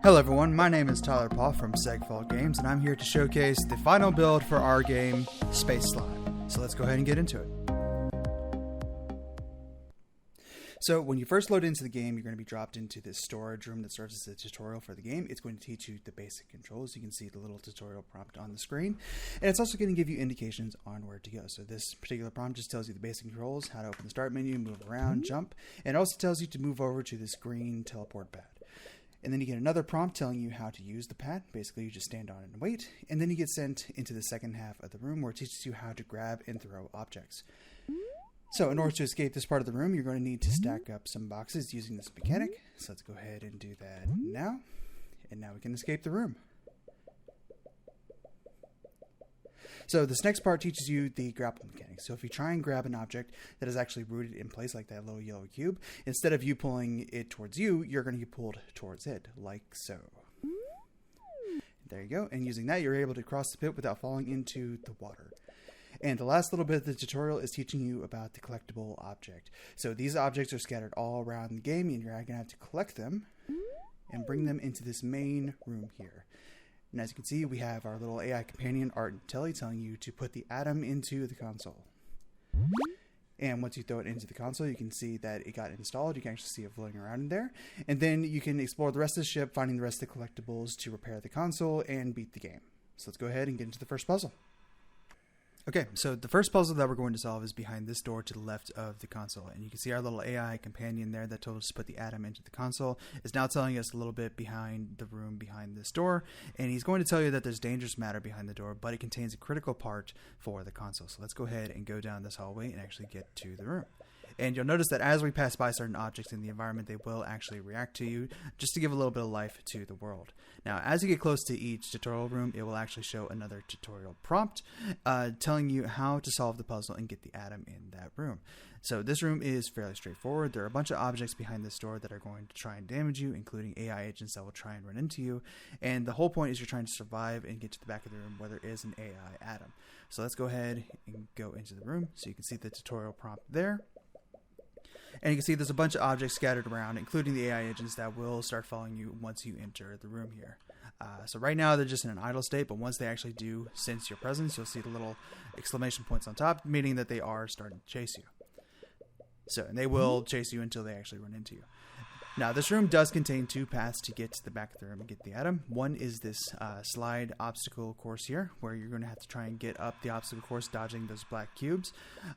Hello everyone, my name is Tyler Poff from SegFaultGames, and I'm here to showcase the final build for our game, SpaceSlime. So let's go ahead and get into it. So when you first load into the game, you're going to be dropped into this storage room that serves as a tutorial for the game. It's going to teach you the basic controls. You can see the little tutorial prompt on the screen. And it's also going to give you indications on where to go. So this particular prompt just tells you the basic controls, how to open the start menu, move around, jump. And it also tells you to move over to this green teleport pad. And then you get another prompt telling you how to use the pad. Basically, you just stand on it and wait. And then you get sent into the second half of the room where it teaches you how to grab and throw objects. So in order to escape this part of the room, you're going to need to stack up some boxes using this mechanic. So let's go ahead and do that now. And now we can escape the room. So this next part teaches you the grapple mechanic. So if you try and grab an object that is actually rooted in place, like that little yellow cube, instead of you pulling it towards you, you're going to get pulled towards it, like so. There you go. And using that, you're able to cross the pit without falling into the water. And the last little bit of the tutorial is teaching you about the collectible object. So these objects are scattered all around the game, and you're going to have to collect them and bring them into this main room here. And as you can see, we have our little AI companion, Art and Telly, telling you to put the atom into the console. And once you throw it into the console, you can see that it got installed. You can actually see it floating around in there. And then you can explore the rest of the ship, finding the rest of the collectibles to repair the console and beat the game. So let's go ahead and get into the first puzzle. Okay, so the first puzzle that we're going to solve is behind this door to the left of the console. And you can see our little AI companion there that told us to put the atom into the console is now telling us a little bit behind the room behind this door. And he's going to tell you that there's dangerous matter behind the door, but it contains a critical part for the console. So let's go ahead and go down this hallway and actually get to the room. And you'll notice that as we pass by certain objects in the environment, they will actually react to you just to give a little bit of life to the world. Now, as you get close to each tutorial room, it will actually show another tutorial prompt telling you how to solve the puzzle and get the atom in that room. So this room is fairly straightforward. There are a bunch of objects behind this door that are going to try and damage you, including AI agents that will try and run into you. And the whole point is you're trying to survive and get to the back of the room where there is an AI atom. So let's go ahead and go into the room so you can see the tutorial prompt there. And you can see there's a bunch of objects scattered around, including the AI agents that will start following you once you enter the room here. So right now they're just in an idle state, but once they actually do sense your presence, you'll see the little exclamation points on top, meaning that they are starting to chase you. So, and they will chase you until they actually run into you. Now, this room does contain two paths to get to the back of the room and get the atom. One is this slide obstacle course here, where you're going to have to try and get up the obstacle course, dodging those black cubes.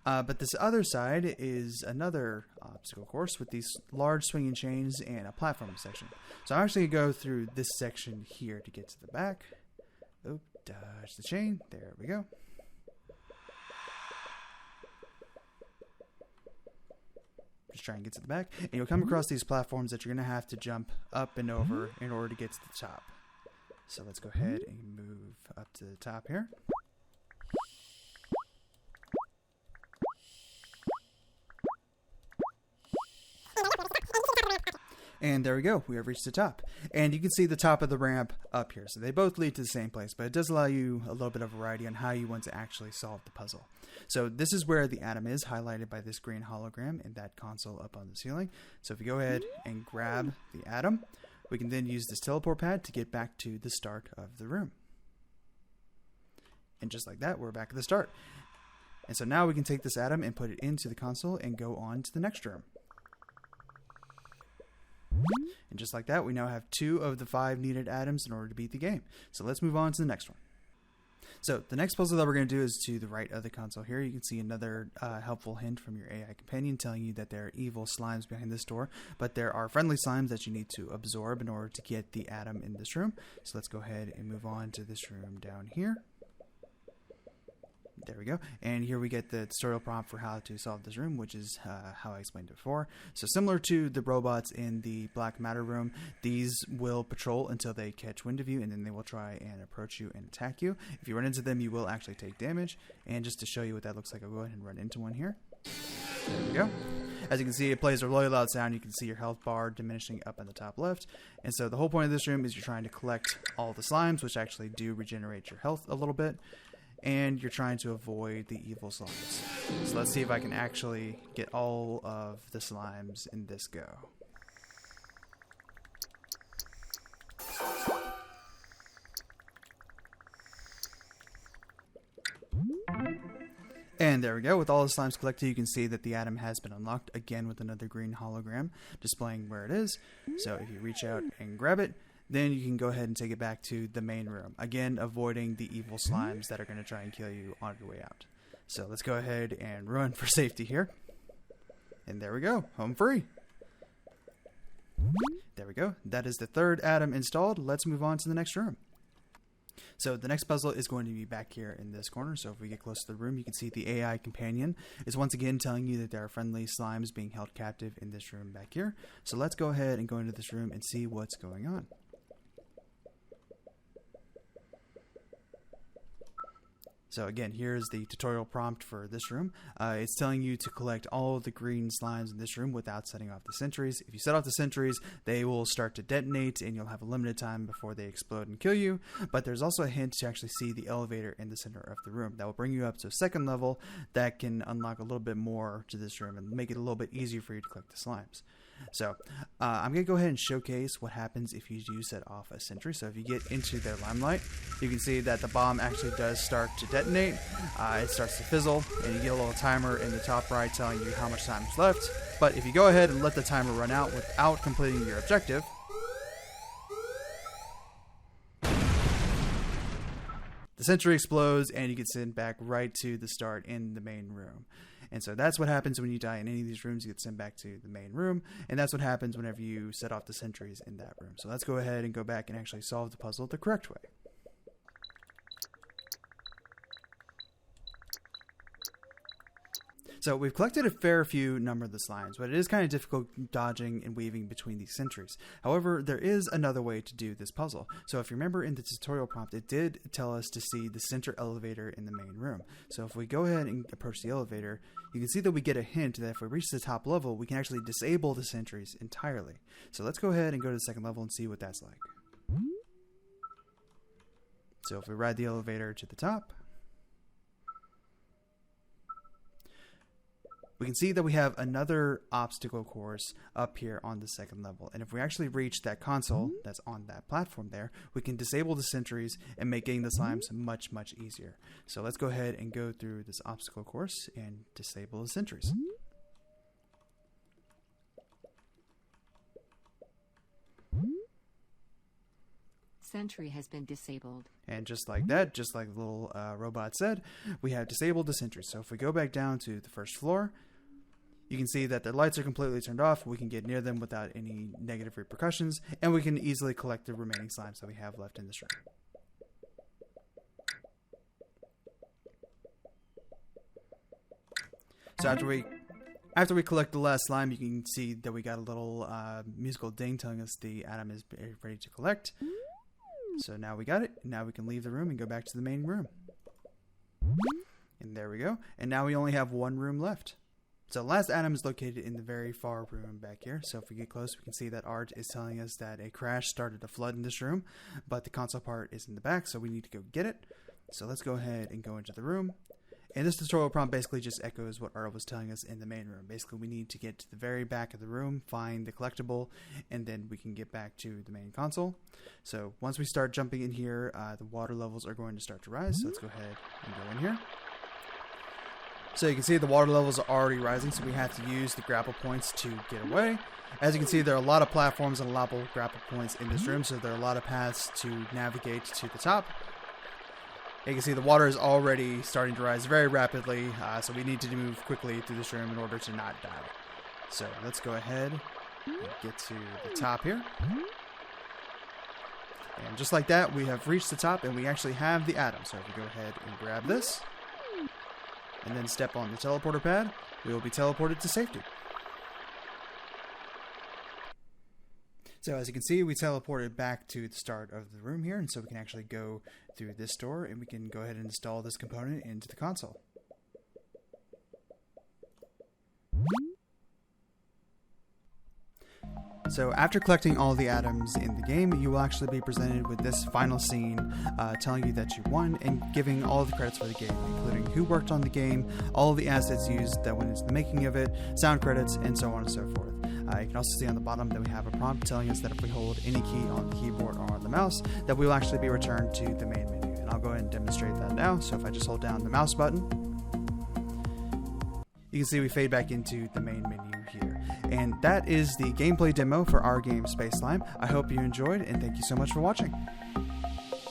But this other side is another obstacle course with these large swinging chains and a platform section. So I'm actually going to go through this section here to get to the back. Oh, dodge the chain. There we go. Just try and get to the back, and you'll come across these platforms that you're going to have to jump up and over in order to get to the top. So let's go ahead and move up to the top here. And there we go. We have reached the top. And you can see the top of the ramp up here. So they both lead to the same place, but it does allow you a little bit of variety on how you want to actually solve the puzzle. So this is where the atom is, highlighted by this green hologram in that console up on the ceiling. So if you go ahead and grab the atom, we can then use this teleport pad to get back to the start of the room. And just like that, we're back at the start. And so now we can take this atom and put it into the console and go on to the next room. And just like that, we now have 2 of the 5 needed atoms in order to beat the game. So let's move on to the next one. So the next puzzle that we're going to do is to the right of the console here. You can see another helpful hint from your AI companion telling you that there are evil slimes behind this door, but there are friendly slimes that you need to absorb in order to get the atom in this room. So let's go ahead and move on to this room down here. There we go. And here we get the tutorial prompt for how to solve this room, which is how I explained it before. So similar to the robots in the black matter room, these will patrol until they catch wind of you, and then they will try and approach you and attack you. If you run into them, you will actually take damage. And just to show you what that looks like, I'll go ahead and run into one here. There we go. As you can see, it plays a really loud sound. You can see your health bar diminishing up in the top left. And so the whole point of this room is you're trying to collect all the slimes, which actually do regenerate your health a little bit. And you're trying to avoid the evil slimes. So let's see if I can actually get all of the slimes in this go. And there we go. With all the slimes collected, you can see that the atom has been unlocked again with another green hologram displaying where it is. So if you reach out and grab it, then you can go ahead and take it back to the main room. Again, avoiding the evil slimes that are going to try and kill you on your way out. So let's go ahead and run for safety here. And there we go. Home free. There we go. That is the third atom installed. Let's move on to the next room. So the next puzzle is going to be back here in this corner. So if we get close to the room, you can see the AI companion is once again telling you that there are friendly slimes being held captive in this room back here. So let's go ahead and go into this room and see what's going on. So again, here's the tutorial prompt for this room. It's telling you to collect all of the green slimes in this room without setting off the sentries. If you set off the sentries, they will start to detonate and you'll have a limited time before they explode and kill you. But there's also a hint to actually see the elevator in the center of the room. That will bring you up to a second level that can unlock a little bit more to this room and make it a little bit easier for you to collect the slimes. So I'm going to go ahead and showcase what happens if you do set off a sentry. So if you get into their limelight, you can see that the bomb actually does start to detonate. It starts to fizzle, and you get a little timer in the top right telling you how much time is left. But if you go ahead and let the timer run out without completing your objective, the sentry explodes and you get sent back right to the start in the main room. And so that's what happens when you die in any of these rooms. You get sent back to the main room, and that's what happens whenever you set off the sentries in that room. So let's go ahead and go back and actually solve the puzzle the correct way. So we've collected a fair few number of the slimes, but it is kind of difficult dodging and weaving between these sentries. However, there is another way to do this puzzle. So if you remember in the tutorial prompt, it did tell us to see the center elevator in the main room. So if we go ahead and approach the elevator, you can see that we get a hint that if we reach the top level, we can actually disable the sentries entirely. So let's go ahead and go to the second level and see what that's like. So if we ride the elevator to the top, we can see that we have another obstacle course up here on the second level. And if we actually reach that console that's on that platform there, we can disable the sentries and make getting the slimes much, much easier. So let's go ahead and go through this obstacle course and disable the sentries. Sentry has been disabled. And just like that, just like the little robot said, we have disabled the sentries. So if we go back down to the first floor, you can see that their lights are completely turned off. We can get near them without any negative repercussions, and we can easily collect the remaining slimes that we have left in this room. So after we collect the last slime, you can see that we got a little musical ding telling us the atom is ready to collect. So now we got it. Now we can leave the room and go back to the main room. And there we go. And now we only have one room left. So the last atom is located in the very far room back here. So if we get close, we can see that Art is telling us that a crash started to flood in this room, but the console part is in the back, so we need to go get it. So let's go ahead and go into the room. And this tutorial prompt basically just echoes what Art was telling us in the main room. Basically, we need to get to the very back of the room, find the collectible, and then we can get back to the main console. So once we start jumping in here, the water levels are going to start to rise. So let's go ahead and go in here. So you can see the water levels are already rising, so we have to use the grapple points to get away. As you can see, there are a lot of platforms and a lot of grapple points in this room, so there are a lot of paths to navigate to the top. You can see the water is already starting to rise very rapidly, so we need to move quickly through this room in order to not die. So let's go ahead and get to the top here. And just like that, we have reached the top, and we actually have the atom. So if we go ahead and grab this, and then step on the teleporter pad, we will be teleported to safety. So as you can see, we teleported back to the start of the room here, and so we can actually go through this door, and we can go ahead and install this component into the console. So after collecting all the atoms in the game, you will actually be presented with this final scene telling you that you won and giving all the credits for the game, including who worked on the game, all of the assets used that went into the making of it, sound credits, and so on and so forth. You can also see on the bottom that we have a prompt telling us that if we hold any key on the keyboard or on the mouse, that we will actually be returned to the main menu. And I'll go ahead and demonstrate that now. So if I just hold down the mouse button, you can see we fade back into the main menu here. And that is the gameplay demo for our game SpaceSlime. I hope you enjoyed, and thank you so much for watching.